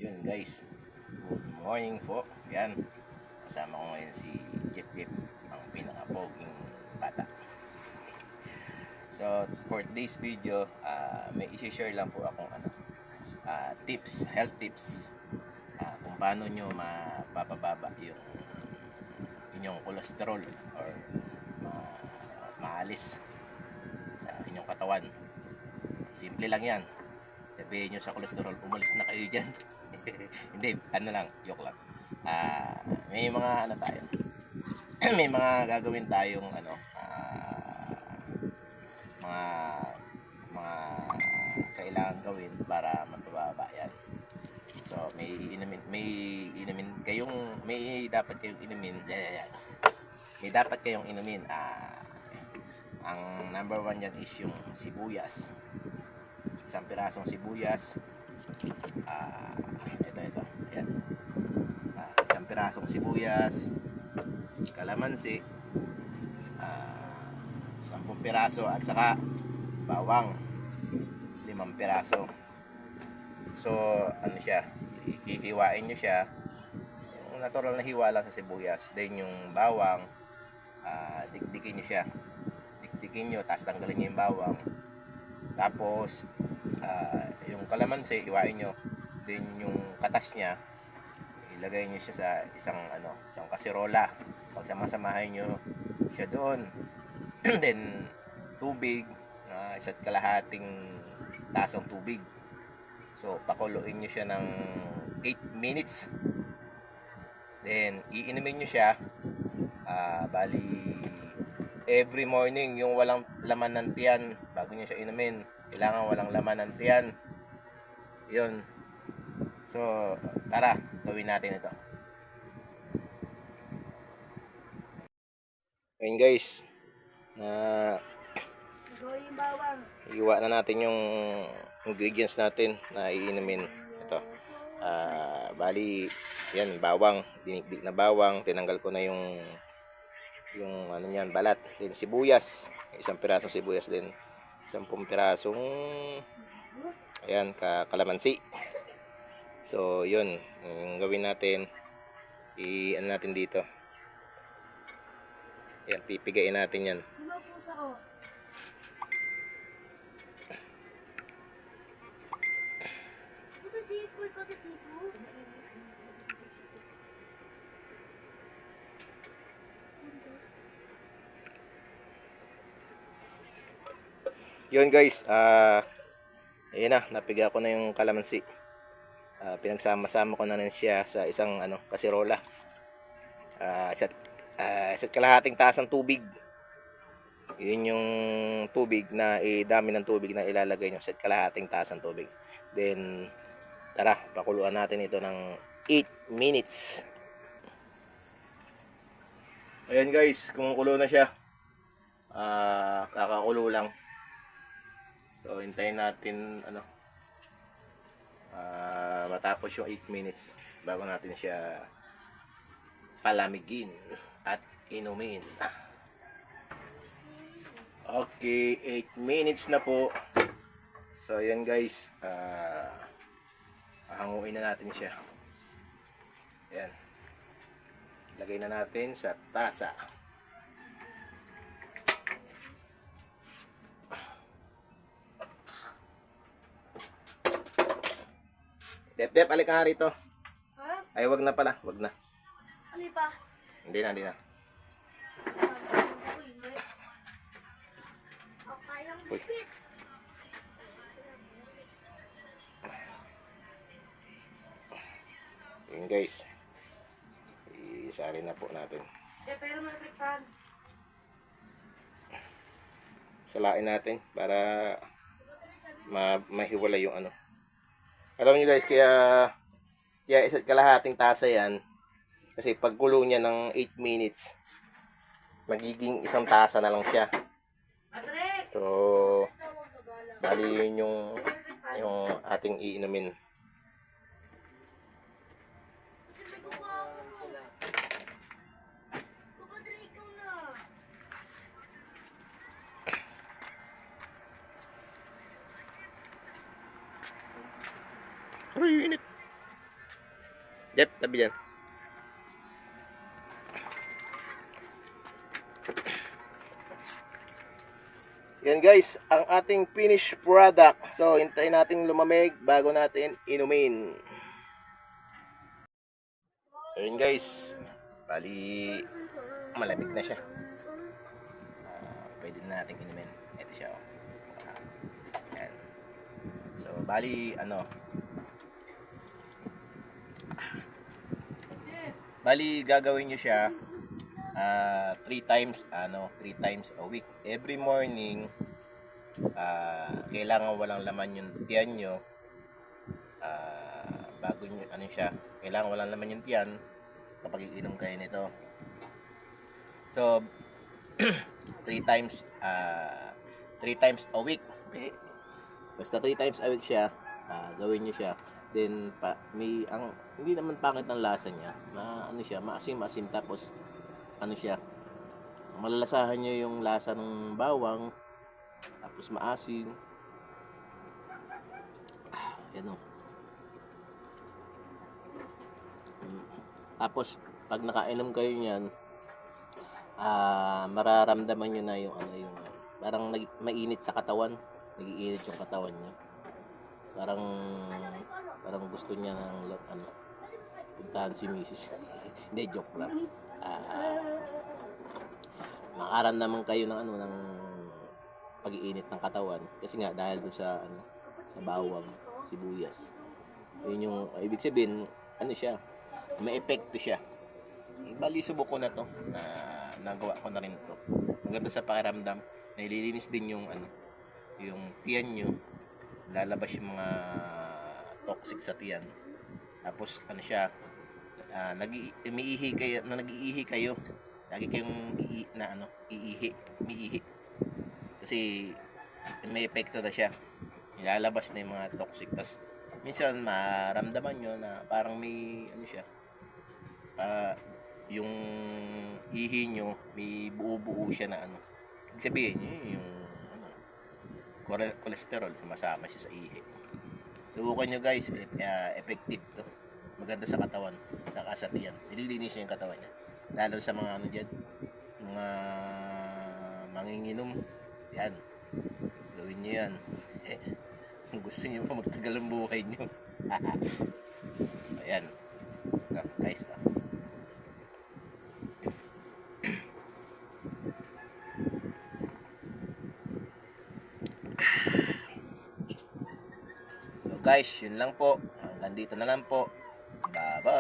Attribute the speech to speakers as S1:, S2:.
S1: Yun guys, good morning po. Yan, kasama ko ngayon si Jeep Jeep, ang pinaka-poging bata. So for this video, may isi-share lang po akong tips, health tips, kung paano nyo mapapababa yung inyong cholesterol or maalis sa inyong katawan. Simple lang yan. Sabihin nyo sa cholesterol, umalis na kayo dyan. Hindi, joke lang. May mga tayo. May mga gagawin tayong mga mga kailangan gawin para mapababa yan. So, may dapat kayong inumin. May dapat kayong inumin. Ang number one yan is yung sibuyas. Isang pirasong sibuyas. Ito. Ayan. Isang pirasong sibuyas, kalamansi, 10 piraso at saka bawang 5 piraso. So siya, hihiwain nyo siya yung natural na hiwa lang sa sibuyas. Then yung bawang, dikdikin nyo siya, tapos tanggalin nyo yung bawang. Tapos yung kalamansi hiwain nyo. Then yung katas niya ilagay nyo siya sa isang kasirola. Pagsama-samahin nyo siya doon. Then tubig, isa't kalahating tasang tubig. So pakuluin nyo siya ng 8 minutes. Then iinumin nyo siya. Bali every morning, yung walang laman ng tiyan, bago nyo siya inumin, kailangan walang laman ng tiyan. Yun. So tara, gawin natin ito. Ayun guys, iwa na natin yung ingredients natin na iinumin. Ito, bali yan, bawang, dinikdik na bawang, tinanggal ko na yung balat. Then sibuyas, isang pirasong sibuyas din, 10 pirasong kalamansi. So yun, yung gawin natin, natin dito. Yan, pipigain natin yan. Yun guys, ayan na, napiga ko na yung kalamansi. Pinagsama-sama ko na rin siya sa isang kasirola. Isa't kalahating taas ng tubig. Yun yung tubig na dami ng tubig na ilalagay nyo. Isa't kalahating taas ng tubig. Then tara, pakuluan natin ito ng 8 minutes. Ayan guys, kumukulo na siya. Kakakulo lang. So hintayin natin matapos yung 8 minutes bago natin siya palamigin at inumin. Okay, 8 minutes na po. So yan guys, hanguin na natin siya. Yan, lagay na natin sa tasa. Dep, alik ka rito.
S2: Ha?
S1: Ay, wag na pala, wag na.
S2: Ano pa?
S1: Hindi na. Uy. Yun guys, isali na po natin.
S2: Pero mag-click.
S1: Salain natin para mahiwala yung Alam niyo guys, kaya isa't kalahating tasa yan. Kasi pagkulo niya ng 8 minutes, magiging isang tasa na lang siya. So, bali yun yung ating iinumin. Ay, init. Jeff, tabi dyan. Yan guys, ang ating finished product. So, hintayin natin lumamig bago natin inumin. Ayun guys, bali malamig na siya. Pwede na natin inumin. Ito siya. Oh. Yan. So, bali gagawin nyo siya 3 times a week. Every morning, kailangan walang laman yung tiyan nyo. Bago nyo, kailangan walang laman yung tiyan kapag iinom kayo nito. So, 3 times a week. Okay? Basta 3 times a week siya, gawin nyo siya. Then, hindi naman pangit ang lasa niya. Maasim-asim, tapos, malalasahan nyo yung lasa ng bawang, tapos maasim. Yan o. Tapos, pag nakainom kayo niyan, mararamdaman nyo na yung parang mainit sa katawan. Nag-iinit yung katawan nyo. Parang gusto niya ng puntahan si Mrs. Hindi, joke lang. Makaramdaman kayo ng pag-iinit ng katawan kasi nga dahil doon sa bawang, sibuyas. Yun yung ibig sabihin, siya, may epekto siya. Bali, subok ko na to, nagawa ko na rin to. Maganda sa pakiramdam, nililinis din yung tiyan nyo, lalabas yung mga toxic sa tiyan. Tapos nag-iihi kayo. Lagi kayong umiihi. Kasi may epekto na siya. Nilalabas na yung mga toxic. Tapos minsan maramdaman nyo na parang may yung ihi nyo, may buo-buo siya na Ibig sabihin yung cholesterol, sumasama siya sa ihi. Subukan nyo guys, effective to. Maganda sa katawan, saka sa tiyan. Nililinis niya yung katawan niya. Lalo sa mga dyan, mga manginginom, yan. Gawin nyo yan. Kung gusto nyo pa magtagal ang buhay nyo. Ayan. Guys, So guys, yun lang po. Hanggang dito na lang po. Bye-bye.